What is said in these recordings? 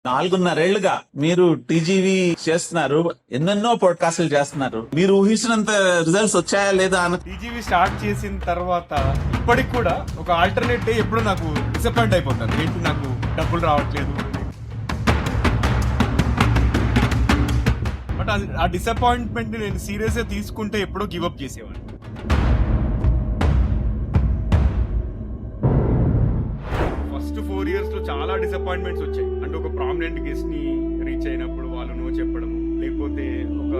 4.5 ఏళ్లుగా మీరు టీజీవీ చేస్తున్నారు, ఎన్నెన్నో పాడ్కాస్టులు చేస్తున్నారు. మీరు ఊహించినంత రిజల్ట్స్ వచ్చాయా లేదా అని టీజీవీ స్టార్ట్ చేసిన తర్వాత ఇప్పటికి కూడా ఒక ఆల్టర్నేట్ డే ఎప్పుడు నాకు డిసప్పాయింట్ అయిపోతాను. ఏంటి నాకు డబ్బులు రావట్లేదు. బట్ ఆ డిసప్పాయింట్మెంట్ నేను సీరియస్ గా తీసుకుంటే ఎప్పుడో గివప్ చేసేవాడిని. ఫస్ట్ 4 years లో చాలా డిసప్పాయింట్మెంట్స్ వచ్చాయి. అంటే ఒక ప్రామినెంట్ గెస్ట్ ని రీచ్ అయినప్పుడు వాళ్ళు నో చెప్పడం, లేకపోతే ఒక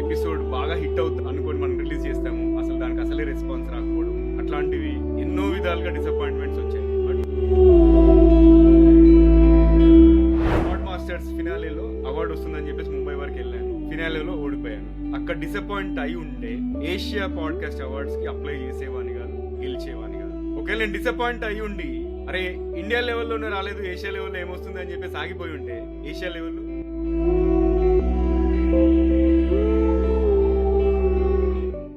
ఎపిసోడ్ బాగా హిట్ అవుతుంది అనుకోని మనం రిలీజ్ చేస్తాము, అసలు దానికి అసలే రెస్పాన్స్ రాకపోవడం, అట్లాంటివి ఎన్నో విధాలుగా డిసప్పాయింట్మెంట్స్ వచ్చాయి. బట్ పాడ్ మాస్టర్స్ ఫినాలేలో అవార్డు వస్తుందని చెప్పేసి ముంబై వరకు వెళ్ళాను. ఫినాలేలో ఓడిపోయాను. అక్కడ డిసప్పాయింట్ అయి ఉంటే ఏషియా పాడ్కాస్ట్ అవార్డ్స్ కి అప్లై చేసేవాని కాదు, గెలిచేవాని కాదు. ఒకవేళ నేను డిసప్పాయింట్ అయి ఉండి అరే ఇండియా లెవెల్లోనే రాలేదు, ఏషియా లెవెల్లో ఏమొస్తుంది అని చెప్పేసి ఆగిపోయి ఉంటే ఏషియా లెవెల్లో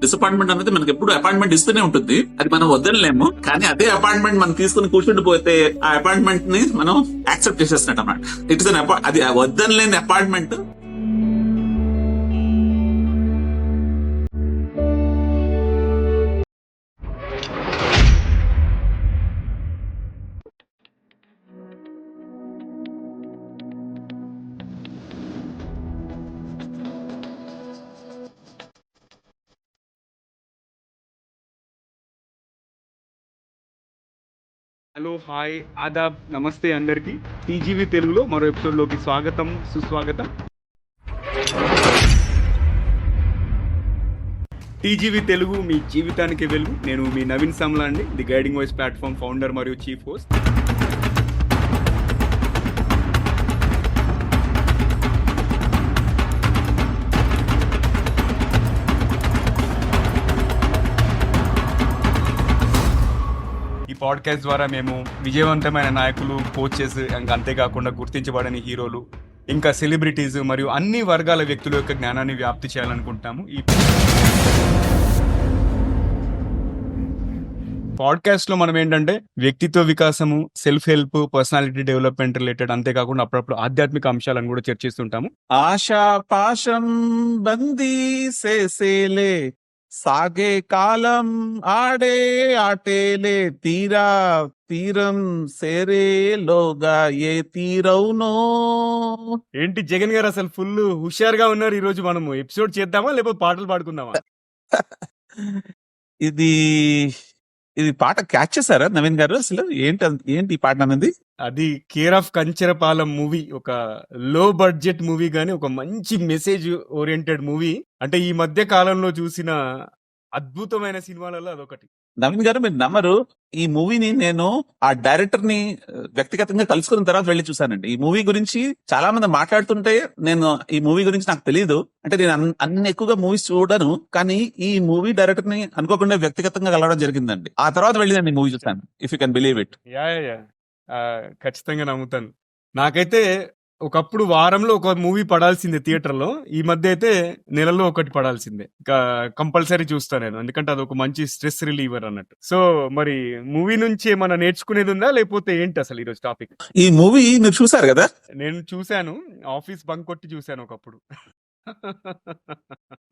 డిసప్పాయింట్మెంట్ అనేది మనకి ఎప్పుడు అపాయింట్మెంట్ ఇస్తూనే ఉంటుంది. అది మనం వద్దలేము, కానీ అదే అపాయింట్మెంట్ మనం తీసుకుని కూర్చుండిపోతే ఆ అపాయింట్మెంట్ ని మనం యాక్సెప్ట్ చేసేస్తున్నట్టు అన్నమాట. ఇట్ ఇస్ అది వద్దనలేని అపాయింట్మెంట్. హలో, హాయ్, ఆదాబ్, నమస్తే అందరికీ. టీజీవీ తెలుగులో మరో ఎపిసోడ్లోకి స్వాగతం, సుస్వాగతం. టీజీవీ తెలుగు మీ జీవితానికి వెలుగు. నేను మీ నవీన్ సమ్లా అండి, the guiding voice platform founder మరియు చీఫ్ హోస్ట్. ఈ పాడ్కాస్ట్ ద్వారా మేము విజయవంతమైన నాయకులు, కోచెస్, అంతేకాకుండా గుర్తించబడని హీరోలు, ఇంకా సెలబ్రిటీస్ మరియు అన్ని వర్గాల వ్యక్తుల యొక్క జ్ఞానాన్ని వ్యాప్తి చేయాలనుకుంటున్నాము. ఈ పాడ్కాస్ట్ లో మనం ఏంటంటే వ్యక్తిత్వ వికాసము, self help, personality development related, అంతేకాకుండా అప్పుడప్పుడు ఆధ్యాత్మిక అంశాలను కూడా చర్చిస్తుంటాము. ఆశా పాశం బందీ సేసేలే, సాగే కాలం ఆడే ఆటేలే, తీరం సేరేలోగా ఏ తీరవునో. ఏంటి జగన్ గారు అసలు ఫుల్ హుషారుగా ఉన్నారు. ఈ రోజు మనము ఎపిసోడ్ చేద్దామా లేకపోతే పాటలు పాడుకుందామా? ఇది ఇది పాట క్యాచ్ చేశారా నవీన్ గారు? అసలు ఏంటి ఈ పాట అనేది? అది కేర్ ఆఫ్ కంచరపాలెం మూవీ, ఒక లో బడ్జెట్ మూవీ గానీ ఒక మంచి మెసేజ్ ఓరియంటెడ్ మూవీ. అంటే ఈ మధ్య కాలంలో చూసిన అద్భుతమైన సినిమాలలో అదొకటి. నవీన్ గారు, మీరు నమ్మరు, ఈ మూవీని నేను ఆ డైరెక్టర్ ని వ్యక్తిగతంగా కలుసుకున్న తర్వాత వెళ్ళి చూసానండి. ఈ మూవీ గురించి చాలా మంది మాట్లాడుతుంటే నేను ఈ మూవీ గురించి నాకు తెలియదు. అంటే నేను అన్ని ఎక్కువగా మూవీస్ చూడను, కానీ ఈ మూవీ డైరెక్టర్ ని అనుకోకుండా వ్యక్తిగతంగా కలవడం జరిగిందండి. ఆ తర్వాత వెళ్ళి నేను ఈ మూవీ చూసాను. If you can believe it. Yeah ఖచ్చితంగా నమ్ముతాను. నాకైతే ఒకప్పుడు వారంలో ఒక మూవీ పడాల్సిందే థియేటర్ లో, ఈ మధ్య అయితే నెలలో ఒకటి పడాల్సిందే. కంపల్సరీ చూస్తాను నేను, ఎందుకంటే అది ఒక మంచి స్ట్రెస్ రిలీవర్ అన్నట్టు. సో మరి మూవీ నుంచి ఏమన్నా నేర్చుకునేది ఉందా లేకపోతే ఏంటి అసలు ఈరోజు టాపిక్? ఈ మూవీ మీరు చూసారు కదా? నేను చూశాను, ఆఫీస్ బంక్ కొట్టి చూశాను ఒకప్పుడు.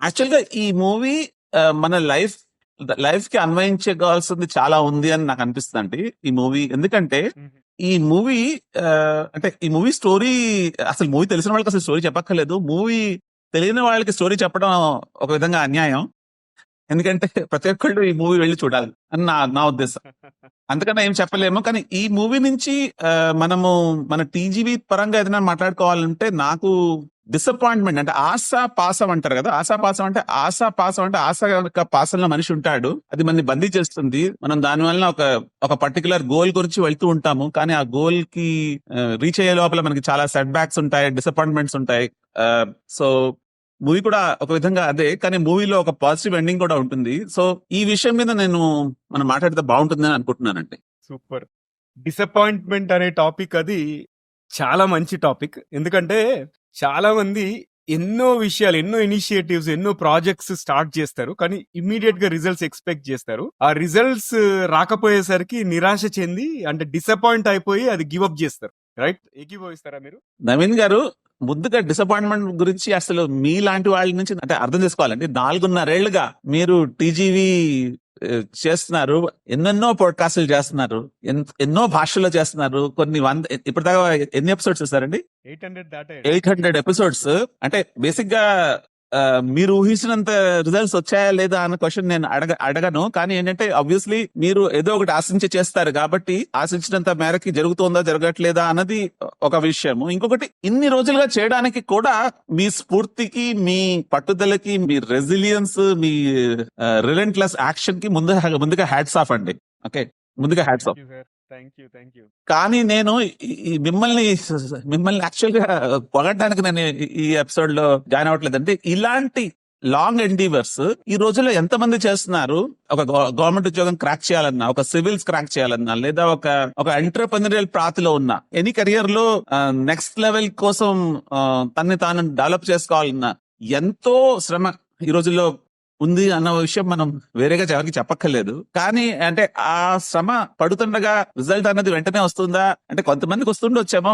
యాక్చువల్ గా ఈ మూవీ మన లైఫ్ కి అన్వయించగాల్సింది చాలా ఉంది అని నాకు అనిపిస్తుంది అండి ఈ మూవీ. ఎందుకంటే ఈ మూవీ అంటే ఈ మూవీ స్టోరీ, అసలు మూవీ తెలిసిన వాళ్ళకి అసలు స్టోరీ చెప్పక్కర్లేదు. మూవీ తెలియని వాళ్ళకి స్టోరీ చెప్పడం ఒక విధంగా అన్యాయం. ఎందుకంటే ప్రతి ఒక్కళ్ళు ఈ మూవీ వెళ్ళి చూడాలి అని నా ఉద్దేశం. అంతకన్నా ఏం చెప్పలేము. కానీ ఈ మూవీ నుంచి మనము మన టీజీవీ పరంగా ఏదైనా మాట్లాడుకోవాలంటే, నాకు డిసప్పాయింట్మెంట్ అంటే ఆశా పాసం అంటారు కదా, ఆశా పాసం అంటే ఆశ పాసంలో మనిషి ఉంటాడు, అది మనని బందీ చేస్తుంది. మనం దానివల్ల ఒక పర్టికులర్ గోల్ గురించి వెళ్తూ ఉంటాము, కానీ ఆ గోల్ కి రీచ్ అయ్యే లోపల మనకి చాలా సెట్ బ్యాక్స్ ఉంటాయి, డిసప్పాయింట్మెంట్స్ ఉంటాయి. సో మూవీ కూడా ఒక విధంగా అదే, కానీ మూవీలో ఒక పాజిటివ్ ఎండింగ్ కూడా ఉంటుంది. సో ఈ విషయం మీద మనం మాట్లాడితే బాగుంటుంది అని అనుకుంటున్నానండి. సూపర్. డిసప్పాయింట్మెంట్ అనే టాపిక్ అది చాలా మంచి టాపిక్. ఎందుకంటే చాలా మంది ఎన్నో విషయాలు, ఎన్నో ఇనిషియేటివ్స్, ఎన్నో ప్రాజెక్ట్స్ స్టార్ట్ చేస్తారు, కానీ ఇమ్మీడియట్ గా రిజల్ట్స్ ఎక్స్పెక్ట్ చేస్తారు. ఆ రిజల్ట్స్ రాకపోయేసరికి నిరాశ చెంది, అంటే డిసప్పాయింట్ అయిపోయి అది గివ్ అప్ చేస్తారు. రైట్, ఏకీభవిస్తారా మీరు? నవీన్ గారు, ముందుగా డిసప్పాయింట్మెంట్ గురించి అసలు మీలాంటి వాళ్ళ నుంచి అంటే అర్థం చేసుకోవాలండి. 4.5 ఏళ్లుగా మీరు టీజీవీ చేస్తున్నారు, ఎన్నెన్నో పాడ్కాస్టులు చేస్తున్నారు, ఎన్నో భాషల్లో చేస్తున్నారు, కొన్ని ఇప్పటిదాకా ఎన్ని ఎపిసోడ్స్ చేస్తారండి? 800 దాటే 800 ఎపిసోడ్స్. అంటే బేసిక్ గా మీరు ఊహించినంత రిజల్ట్స్ వచ్చాయా లేదా అన్న క్వశ్చన్ నేను అడగను. కానీ ఏంటంటే ఆబ్వియస్లీ మీరు ఏదో ఒకటి ఆశించి చేస్తారు కాబట్టి ఆశించినంత మేరకి జరుగుతుందా జరగట్లేదా అన్నది ఒక విషయము. ఇంకొకటి, ఇన్ని రోజులుగా చేయడానికి కూడా మీ స్ఫూర్తికి, మీ పట్టుదలకి, మీ రెసిలియన్స్, మీ రిలెంట్లెస్ యాక్షన్ కి ముందుగా హ్యాట్స్ ఆఫ్ అండి. ఓకే, ముందుగా హ్యాట్స్ ఆఫ్. Thank you. కానీ నేను మిమ్మల్ని యాక్చువల్ గా పొగడడానికి నేను ఈ ఎపిసోడ్ లో జాయిన్ అవ్వట్లేదంటే, ఇలాంటి లాంగ్ ఎండీవర్స్ ఈ రోజుల్లో ఎంతమంది చేస్తున్నారు? ఒక గవర్నమెంట్ ఉద్యోగం క్రాక్ చేయాలన్నా, ఒక సివిల్స్ క్రాక్ చేయాలన్నా, లేదా ఒక ఎంటర్‌ప్రెన్యూరియల్ పాత్లో ఉన్న ఎనీ కెరియర్ లో నెక్స్ట్ లెవెల్ కోసం తనని తాను డెవలప్ చేసుకోవాలన్నా ఎంతో శ్రమ ఈ రోజుల్లో ఉంది అన్న విషయం మనం వేరేగా ఎవరికి చెప్పక్కర్లేదు. కానీ అంటే ఆ శ్రమ పడుతుండగా రిజల్ట్ అన్నది వెంటనే వస్తుందా అంటే కొంతమందికి వస్తుండొచ్చేమో.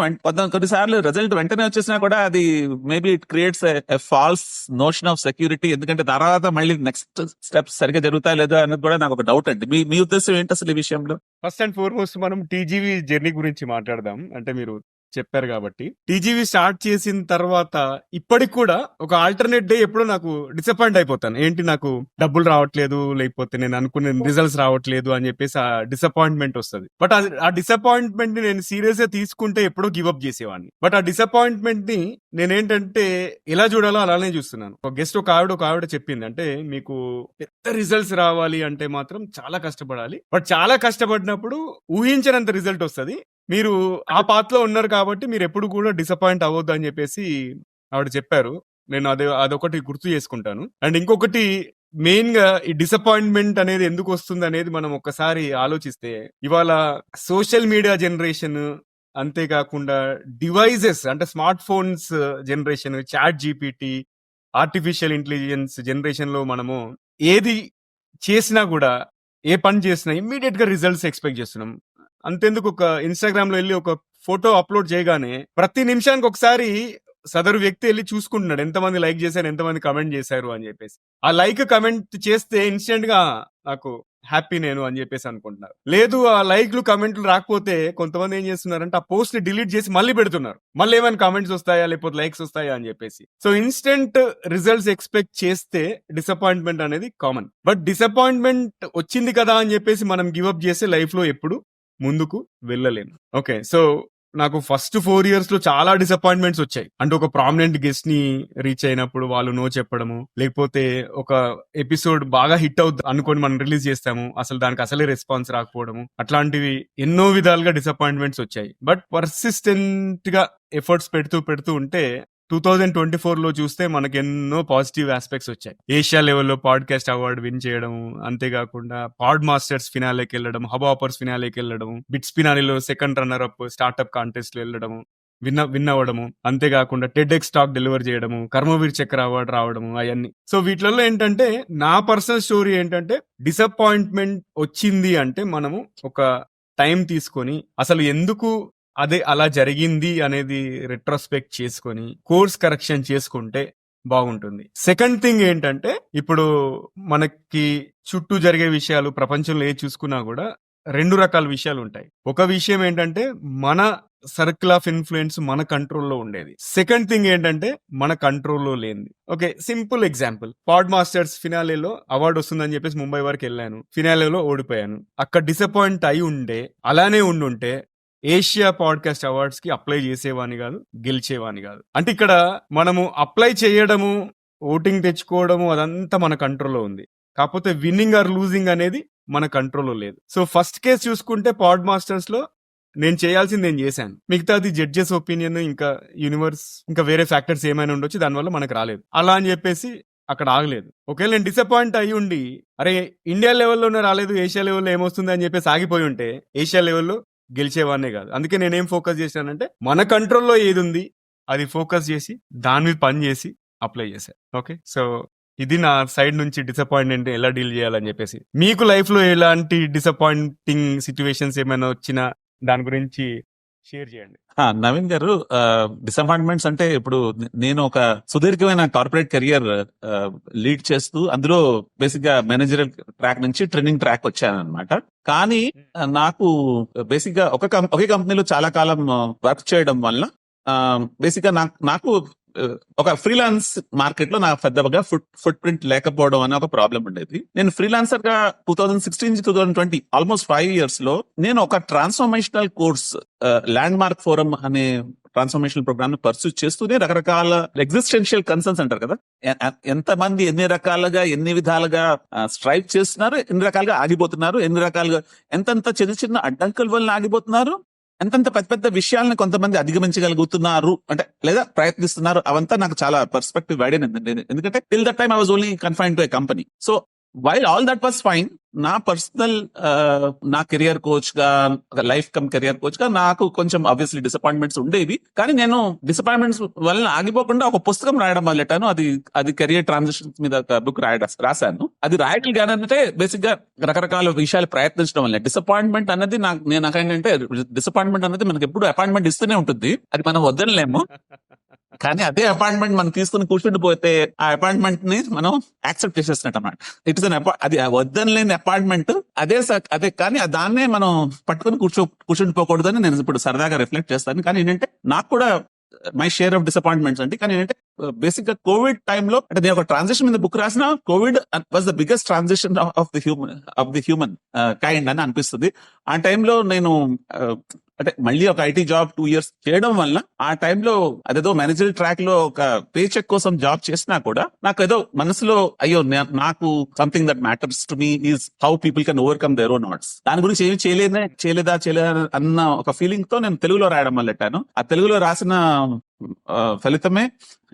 కొన్నిసార్లు రిజల్ట్ వెంటనే వచ్చేసినా కూడా అది maybe it creates a false notion of security. ఎందుకంటే తర్వాత మళ్ళీ నెక్స్ట్ స్టెప్స్ సరిగ్గా జరుగుతాయి లేదా అన్నది కూడా నాకు ఒక డౌట్ అండి. మీ ఉద్దేశం ఏంటి అసలు ఈ విషయంలో? ఫస్ట్ అండ్ ఫార్మోస్ట్ మనం టీజీవీ జర్నీ గురించి మాట్లాడదాం. అంటే మీరు చెప్పారు కాబట్టి, టీజీవీ స్టార్ట్ చేసిన తర్వాత ఇప్పటికి కూడా ఒక ఆల్టర్నేట్ డే ఎప్పుడో నాకు డిసప్పాయింట్ అయిపోతాను. ఏంటి, నాకు డబ్బులు రావట్లేదు, లేకపోతే నేను అనుకునే రిజల్ట్స్ రావట్లేదు అని చెప్పేసి ఆ డిసప్పాయింట్మెంట్ వస్తుంది. బట్ ఆ డిసప్పాయింట్మెంట్ ని నేను సీరియస్ గా తీసుకుంటే ఎప్పుడో గివప్ చేసేవాడిని. బట్ ఆ డిసప్పాయింట్మెంట్ ని నేనేంటంటే ఎలా చూడాలో అలానే చూస్తున్నాను. ఒక గెస్ట్ ఒక ఆవిడ చెప్పింది, అంటే మీకు పెద్ద రిజల్ట్స్ రావాలి అంటే మాత్రం చాలా కష్టపడాలి. బట్ చాలా కష్టపడినప్పుడు ఊహించినంత రిజల్ట్ వస్తుంది. మీరు ఆ పాత్ లో ఉన్నారు కాబట్టి మీరు ఎప్పుడు కూడా డిసప్పాయింట్ అవ్వద్దు అని చెప్పేసి ఆవిడ చెప్పారు. నేను అదొకటి గుర్తు చేసుకుంటాను. అండ్ ఇంకొకటి, మెయిన్ గా ఈ డిసప్పాయింట్మెంట్ అనేది ఎందుకు వస్తుంది అనేది మనం ఒక్కసారి ఆలోచిస్తే, ఇవాళ సోషల్ మీడియా జనరేషన్, అంతేకాకుండా డివైజెస్ అంటే smart phones generation, ChatGPT, artificial intelligence generation లో మనము ఏది చేసినా కూడా, ఏ పని చేసినా ఇమ్మీడియట్ గా రిజల్ట్స్ ఎక్స్పెక్ట్ చేస్తున్నాం. అంతెందుకు, ఒక ఇన్స్టాగ్రామ్ లో వెళ్ళి ఒక ఫోటో అప్లోడ్ చేయగానే ప్రతి నిమిషానికి ఒకసారి సదరు వ్యక్తి వెళ్ళి చూసుకుంటున్నాడు ఎంతమంది లైక్ చేశారు, ఎంతమంది కమెంట్ చేశారు అని చెప్పేసి. ఆ లైక్ కమెంట్ చేస్తే ఇన్స్టెంట్ గా నాకు హ్యాపీ నేను అని చెప్పేసి అనుకుంటున్నారు. లేదు, ఆ లైక్లు కమెంట్లు రాకపోతే కొంతమంది ఏం చేస్తున్నారంటే ఆ పోస్ట్ ని డిలీట్ చేసి మళ్ళీ పెడుతున్నారు. మళ్ళీ ఏమైనా కమెంట్స్ వస్తాయా లేకపోతే లైక్స్ వస్తాయా అని చెప్పేసి. సో ఇన్స్టెంట్ రిజల్ట్స్ ఎక్స్పెక్ట్ చేస్తే డిసప్పాయింట్మెంట్ అనేది కామన్. బట్ డిసప్పాయింట్మెంట్ వచ్చింది కదా అని చెప్పేసి మనం గివప్ చేస్తే లైఫ్ లో ఎప్పుడు ముందుకు వెళ్ళలేము. ఓకే, సో నాకు ఫస్ట్ 4 years లో చాలా డిసప్పాయింట్మెంట్స్ వచ్చాయి. అంటే ఒక ప్రామినెంట్ గెస్ట్ ని రీచ్ అయినప్పుడు వాళ్ళు నో చెప్పడము, లేకపోతే ఒక ఎపిసోడ్ బాగా హిట్ అవుతుంది అనుకొని మనం రిలీజ్ చేస్తాము, అసలు దానికి అసలే రెస్పాన్స్ రాకపోవడము, అట్లాంటివి ఎన్నో విధాలుగా డిసప్పాయింట్మెంట్స్ వచ్చాయి. బట్ పర్సిస్టెంట్ గా ఎఫర్ట్స్ పెడుతూ ఉంటే 2024 లో చూస్తే మనకి ఎన్నో పాజిటివ్ ఆస్పెక్ట్స్ వచ్చాయి. ఏషియా లెవెల్లో పాడ్కాస్ట్ అవార్డు విన్ చేయడం, అంతేకాకుండా పాడ్ మాస్టర్స్ ఫినాలేకి వెళ్ళడం, హబ్ ఆపర్స్ ఫినాలేకి వెళ్ళడం, బిట్స్ ఫినాలేలో second runner up startup contest లో వెళ్ళడము, విన్ అవ్వడము, అంతేకాకుండా టెడ్ఎక్స్ టాక్ డెలివర్ చేయడము, కర్మవీర్ చక్ర అవార్డు రావడము, అవన్నీ. సో వీటిలలో ఏంటంటే నా పర్సనల్ స్టోరీ ఏంటంటే, డిసప్పాయింట్మెంట్ వచ్చింది అంటే మనము ఒక టైం తీసుకొని అసలు ఎందుకు అదే అలా జరిగింది అనేది రెట్రోస్పెక్ట్ చేసుకొని కోర్స్ కరెక్షన్ చేసుకుంటే బాగుంటుంది. సెకండ్ థింగ్ ఏంటంటే, ఇప్పుడు మనకి చుట్టూ జరిగే విషయాలు ప్రపంచంలో ఏ చూసుకున్నా కూడా 2 రకాల విషయాలు ఉంటాయి. ఒక విషయం ఏంటంటే మన సర్కిల్ ఆఫ్ ఇన్ఫ్లుయెన్స్ మన కంట్రోల్లో ఉండేది. సెకండ్ థింగ్ ఏంటంటే మన కంట్రోల్లో లేనిది. ఓకే, సింపుల్ ఎగ్జాంపుల్, పాడ్ మాస్టర్స్ ఫినాలేలో అవార్డు వస్తుందని చెప్పేసి ముంబై వరకు వెళ్ళాను, ఫినాలేలో ఓడిపోయాను. అక్కడ డిసప్పాయింట్ అయి ఉండే, అలానే ఉండుంటే ఏషియా పాడ్కాస్ట్ అవార్డ్స్ కి అప్లై చేసేవాని కాదు, గెలిచేవాని కాదు. అంటే ఇక్కడ మనము అప్లై చేయడము, ఓటింగ్ తెచ్చుకోవడము అదంతా మన కంట్రోల్లో ఉంది. కాకపోతే విన్నింగ్ ఆర్ లూజింగ్ అనేది మన కంట్రోల్లో లేదు. సో ఫస్ట్ కేసు చూసుకుంటే పాడ్ మాస్టర్స్ లో నేను చేయాల్సింది నేను చేశాను, మిగతాది జడ్జెస్ ఒపీనియన్, ఇంకా యూనివర్స్, ఇంకా వేరే ఫ్యాక్టర్స్ ఏమైనా ఉండొచ్చు, దానివల్ల మనకు రాలేదు. అలా అని చెప్పేసి అక్కడ ఆగలేదు. ఒకవేళ నేను డిసప్పాయింట్ అయ్యి ఉండి, అరే ఇండియా లెవెల్లోనే రాలేదు, ఏషియా లెవెల్లో ఏమొస్తుంది అని చెప్పేసి ఆగిపోయి ఉంటే ఏషియా లెవెల్లో గెలిచేవానే కాదు. అందుకే నేనేం ఫోకస్ చేశానంటే, మన కంట్రోల్లో ఏది ఉంది అది ఫోకస్ చేసి దాని మీద పని చేసి అప్లై చేశాను. ఓకే, సో ఇది నా సైడ్ నుంచి డిసప్పాయింట్మెంట్ ఎలా డీల్ చేయాలని చెప్పేసి. మీకు లైఫ్ లో ఎలాంటి డిసప్పాయింటింగ్ సిచ్యువేషన్స్ ఏమైనా వచ్చినా దాని గురించి షేర్ చేయండి. నవీన్ గారు, డిసప్పాయింట్మెంట్స్ అంటే ఇప్పుడు నేను ఒక సుదీర్ఘమైన కార్పొరేట్ కెరియర్ లీడ్ చేస్తూ అందులో బేసిక్ గా మేనేజరల్ ట్రాక్ నుంచి ట్రైనింగ్ ట్రాక్ వచ్చాను అనమాట. కానీ నాకు బేసిక్ గా ఒకే కంపెనీలో చాలా కాలం వర్క్ చేయడం వల్ల బేసిక్ గా నాకు ఒక ఫ్రీలాన్స్ మార్కెట్ లో నాకు పెద్దగా ఫుట్ ప్రింట్ లేకపోవడం అనే ఒక ప్రాబ్లం ఉండేది. నేను ఫ్రీలాన్సర్ గా 2016-2020 ఆల్మోస్ట్ 5 years లో నేను ఒక transformational course land mark forum అనే ట్రాన్స్ఫర్మేషనల్ ప్రోగ్రామ్ ని పర్సూ చేస్తూనే రకరకాల ఎగ్జిస్టెన్షియల్ కన్సర్న్స్ అంటారు కదా, ఎంతమంది ఎన్ని రకాలుగా ఎన్ని విధాలుగా స్ట్రైవ్ చేస్తున్నారు, ఎన్ని రకాలుగా ఆగిపోతున్నారు, ఎన్ని రకాలుగా ఎంతెంత చిన్న చిన్న అడ్డంకుల వల్ల ఆగిపోతున్నారు, ఎంతంత పెద్ద పెద్ద విషయాలను కొంతమంది అధిగమించగలుగుతున్నారు అంటే లేదా ప్రయత్నిస్తున్నారు, అవంతా నాకు చాలా పర్స్పెక్టివ్ వైడెన్. ఎందుకంటే till that time I was only confined to a company. So while all that was fine, నా పర్సనల్ నా కెరియర్ కోచ్ గా, లైఫ్ కమ్ కెరియర్ కోచ్ గా నాకు కొంచెం ఆబ్వియస్లీ డిసప్పాయింట్మెంట్స్ ఉండేవి. కానీ నేను డిసప్పాయింట్మెంట్స్ వల్ల ఆగిపోకుండా ఒక పుస్తకం రాయడం మొదలెట్టాను. అది కెరియర్ ట్రాన్సిషన్ మీద ఒక బుక్ రాశాను. అది రాయగలిగానంటే బేసిక్ గా రకరకాల విషయాలు ప్రయత్నించడం వల్ల. డిసప్పాయింట్మెంట్ అన్నది నాకేంటంటే డిసప్పాయింట్మెంట్ అనేది మనకి ఎప్పుడు అపాయింట్మెంట్ ఇస్తూనే ఉంటుంది, అది మనం వద్దనలేము. కానీ అదే అపాయింట్మెంట్ మనం తీసుకుని కూర్చుండిపోతే ఆ అపాయింట్మెంట్ ని మనం యాక్సెప్ట్ చేసేస్తున్నట్టు అన్నమాట. ఇట్ ఇస్ అది వద్దనలేని అపాయింట్మెంట్, అదే కానీ దాన్నే మనం పట్టుకుని కూర్చుండిపోకూడదని నేను ఇప్పుడు సరదాగా రిఫ్లెక్ట్ చేస్తాను. కానీ ఏంటంటే నాకు కూడా మై షేర్ ఆఫ్ డిసప్పాయింట్మెంట్స్ అంటే, కానీ ఏంటంటే బేసిక్ గా కోవిడ్ టైంలో అంటే నేను ఒక ట్రాన్సిషన్ మీద బుక్ రాసిన, Covid was the biggest transition of the human kind అని అనిపిస్తుంది. ఆ టైంలో నేను అంటే మళ్ళీ ఒక ఐటీ జాబ్ 2 years చేయడం వల్ల ఆ టైంలో అదేదో మేనేజర్ ట్రాక్ లో ఒక పే చెక్ కోసం జాబ్ చేసినా కూడా నాకు ఏదో మనసులో అయ్యో నాకు something that matters to me is how people can overcome their own knots. దాని గురించి ఏమి చేయలేదా అన్న ఒక ఫీలింగ్ తో నేను తెలుగులో రాయడం మొదలెట్టాను. ఆ తెలుగులో రాసిన ఫలితమే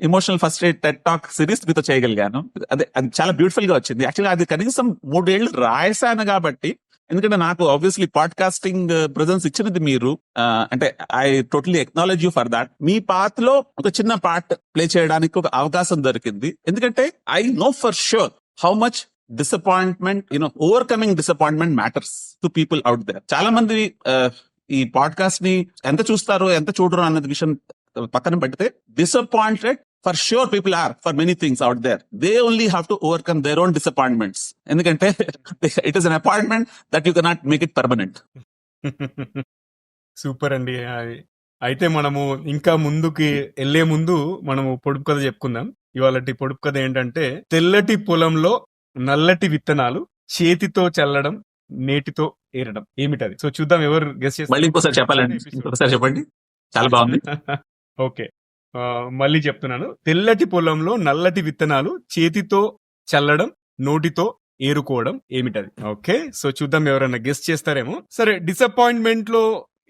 emotional first aid Ted talk series మీతో చేయగలిగాను. అది చాలా బ్యూటిఫుల్ గా వచ్చింది. యాక్చువల్గా అది కనీసం 3 ఏళ్ళు రాసాను కాబట్టి, ఎందుకంటే నాకు ఆబ్వియస్లీ పాడ్కాస్టింగ్ ప్రెజెన్స్ ఇచ్చినది మీరు, అంటే I totally acknowledge you for that. మీ పాత్రలో ఒక చిన్న పార్ట్ ప్లే చేయడానికి ఒక అవకాశం దొరికింది. ఎందుకంటే I know for sure how much disappointment, overcoming disappointment matters to people out there. చాలా మంది ఈ పాడ్కాస్ట్ ని ఎంత చూస్తారో ఎంత చూడరు అన్నది విషయం పక్కన పెడితే, disappointed for sure people are for many things out there. They only have to overcome their own disappointments. ఎందుకంటే it is an appointment that you cannot make it permanent. Super అండి. అయితే మనము ఇంకా ముందుకి వెళ్లే ముందు మనము పొడుపు కథ చెప్పుకుందాం. ఇవాళటి పొడుపు కథ ఏంటంటే, తెల్లటి పొలంలో నల్లటి విత్తనాలు చేతితో చల్లడం, నేటితో ఏరడం. ఏమిటది? సో చూద్దాం ఎవరు గెస్ చేస్తారు. మళ్ళీ ఇంకోసారి చెప్పాలండి, ఇంకోసారి చెప్పండి. చాలా బాగుంది. ఓకే, మళ్ళీ చెప్తున్నాను. తెల్లటి పొలంలో నల్లటి విత్తనాలు చేతితో చల్లడం, నోటితో ఏరుకోవడం. ఏమిటది? ఓకే, సో చూద్దాం ఎవరైనా గెస్ చేస్తారేమో. సరే, డిసప్పాయింట్మెంట్ లో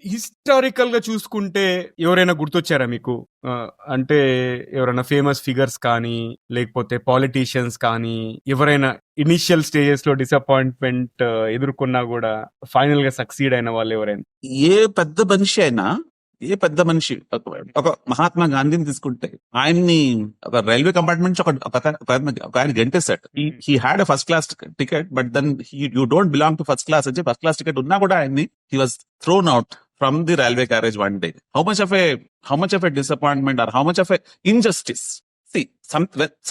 హిస్టారికల్ గా చూసుకుంటే ఎవరైనా గుర్తొచ్చారా మీకు? అంటే ఎవరైనా ఫేమస్ ఫిగర్స్ కానీ, లేకపోతే పాలిటీషియన్స్ కానీ, ఎవరైనా ఇనిషియల్ స్టేజెస్ లో డిసప్పాయింట్మెంట్ ఎదుర్కొన్నా కూడా ఫైనల్ గా సక్సీడ్ అయిన వాళ్ళు ఎవరైనా? ఏ పెద్ద మనిషి ఒక మహాత్మా గాంధీని తీసుకుంటే, ఆయన్ని ఒక రైల్వే కంపార్ట్మెంట్ ఒక ఆయన గంటేశాడు. He had a first class ticket, but then you don't belong to first class అని ఫస్ట్ క్లాస్ టికెట్ ఉన్నా కూడా ఆయన్ని he was thrown out from the railway carriage one day. How much of a disappointment or how much of a injustice.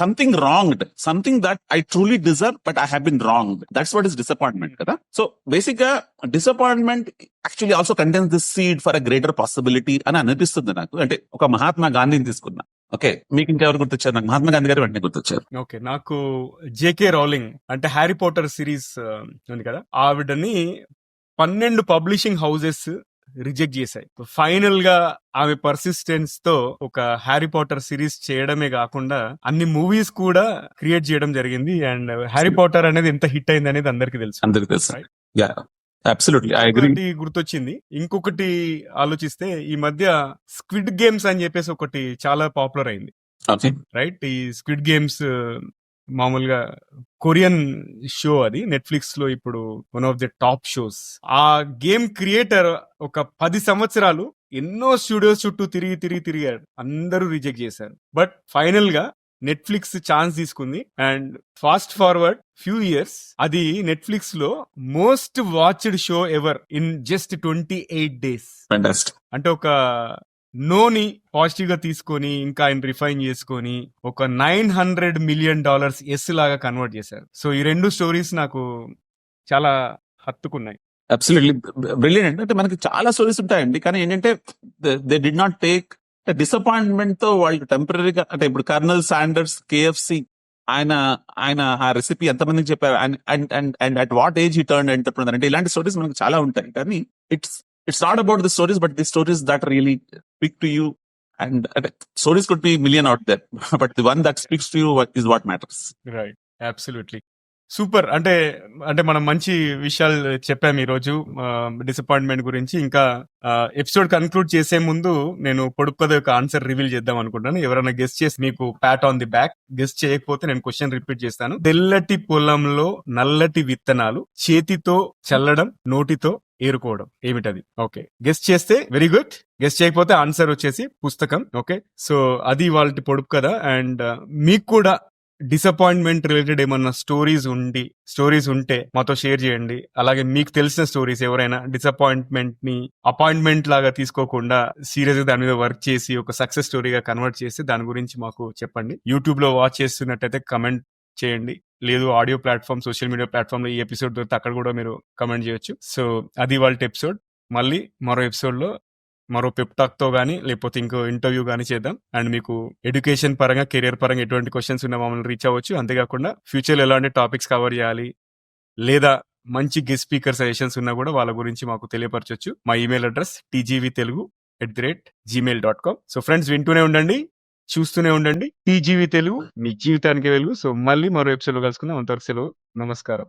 Something wronged, something that I truly deserve, but I have been wronged. That's what is disappointment, kada? So basically, disappointment actually also contains this seed for a greater possibility అని అనిపిస్తుంది నాకు. అంటే ఒక మహాత్మా గాంధీని తీసుకున్నా. Okay, మీకు ఇంకెవరు గుర్తొచ్చారు? నాకు మహాత్మా గాంధీ గారు వెంటనే గుర్తొచ్చారు. ఓకే, నాకు జేకే రౌలింగ్, అంటే హ్యారీ పాటర్ సిరీస్ ఉంది కదా, ఆవిడని 12 పబ్లిషింగ్ హౌసెస్ రిజెక్ట్ చేశాయి. ఫైనల్ గా ఆమె పర్సిస్టెన్స్ తో ఒక హ్యారీ పాటర్ సిరీస్ చేయడమే కాకుండా అన్ని మూవీస్ కూడా క్రియేట్ చేయడం జరిగింది. అండ్ హ్యారీ పాటర్ అనేది ఎంత హిట్ అయింది అనేది అందరికి తెలుసు. గుర్తొచ్చింది. ఇంకొకటి ఆలోచిస్తే, ఈ మధ్య స్క్విడ్ గేమ్స్ అని చెప్పేసి ఒకటి చాలా పాపులర్ అయింది, రైట్? ఈ స్క్విడ్ గేమ్స్ మామూలుగా కొరియన్ షో, అది నెట్ఫ్లిక్స్ లో ఇప్పుడు one of the top shows. ఆ గేమ్ క్రియేటర్ ఒక 10 సంవత్సరాలు ఎన్నో స్టూడియోస్ చుట్టూ తిరిగాడు, అందరూ రిజెక్ట్ చేశారు. బట్ ఫైనల్ గా నెట్ఫ్లిక్స్ ఛాన్స్ తీసుకుంది and fast forward few years అది నెట్ఫ్లిక్స్ లో most watched show ever in just 28 days. Fantastic. అంటే ఒక నోని పాజిటివ్ గా తీసుకొని ఇంకా ఆయన రిఫైన్ చేసుకొని ఒక $900 million ఎస్ లాగా కన్వర్ట్ చేశారు. సో ఈ రెండు స్టోరీస్ నాకు చాలా హత్తుకున్నాయి. Absolutely brilliant. అంటే మనకి చాలా స్టోరీస్ ఉంటాయండి, కానీ ఏంటంటే they did not take disappointment తో వాళ్ళు టెంపరీగా, అంటే ఇప్పుడు కర్నల్ శాండర్స్ KFC ఆయన ఆయన ఆ రెసిపీ ఎంతమందికి చెప్పారు, and at what age he turn entrepreneur, అంటే ఇలాంటి స్టోరీస్ మనకు చాలా ఉంటాయి. కానీ it's not about the stories, but the stories that really speak to you. And stories could be million out there, but the one that speaks to you is what matters. Right, absolutely super. అంటే మనం మంచి విషయాలు చెప్పాము ఈ రోజు disappointment గురించి. ఇంకా episode conclude చేసే ముందు నేను పొడుపు కథ యొక్క ఆన్సర్ రివీల్ చేద్దాం అనుకుంటాను. ఎవరైనా గెస్ట్ చేసి మీకు Pat on the back, guest చేయకపోతే నేను క్వశ్చన్ రిపీట్ చేస్తాను. తెల్లటి పొలంలో నల్లటి విత్తనాలు, చేతితో చల్లడం, నోటితో ఏరుకోవడం, ఏమిటది? ఓకే, గెస్ట్ చేస్తే వెరీ గుడ్, గెస్ట్ చేయకపోతే ఆన్సర్ వచ్చేసి పుస్తకం. ఓకే, సో అది వాళ్ళ పొడుపు కథ. అండ్ మీకు కూడా డిసప్పాయింట్మెంట్ రిలేటెడ్ ఏమన్నా స్టోరీస్ ఉంటే మాతో షేర్ చేయండి. అలాగే మీకు తెలిసిన స్టోరీస్, ఎవరైనా డిసప్పాయింట్మెంట్ ని అపాయింట్మెంట్ లాగా తీసుకోకుండా సీరియస్ గా దాని మీద వర్క్ చేసి ఒక సక్సెస్ స్టోరీగా కన్వర్ట్ చేసి దాని గురించి మాకు చెప్పండి. యూట్యూబ్ లో వాచ్ చేస్తున్నట్టయితే కమెంట్ చేయండి, లేదు audio platform, social media platform లో ఈ ఎపిసోడ్ దొరికితే అక్కడ కూడా మీరు కమెంట్ చేయొచ్చు. సో అది వాళ్ళ ఎపిసోడ్. మళ్ళీ మరో ఎపిసోడ్ లో మరో పెప్టాక్ తో గానీ లేకపోతే ఇంకో ఇంటర్వ్యూ గానీ చేద్దాం. అండ్ మీకు ఎడ్యుకేషన్ పరంగా, కెరియర్ పరంగా ఎటువంటి క్వశ్చన్స్ ఉన్నా మమ్మల్ని రీచ్ అవ్వచ్చు. అంతేకాకుండా ఫ్యూచర్ లో ఎలాంటి టాపిక్స్ కవర్ చేయాలి, లేదా మంచి గెస్ట్ స్పీకర్ సజెషన్స్ ఉన్నా కూడా వాళ్ళ గురించి మాకు తెలియపరచొచ్చు. మా email address tgvtelugu@gmail.com. So friends, వింటూనే ఉండండి, చూస్తూనే ఉండండి. టీజీవీ తెలుగు, మీ జీవితానికి వెలుగు. సో మళ్ళీ మరో ఎపిసోడ్ లో కలుసుకుందాం. అంతవరకు సెలవు, నమస్కారం.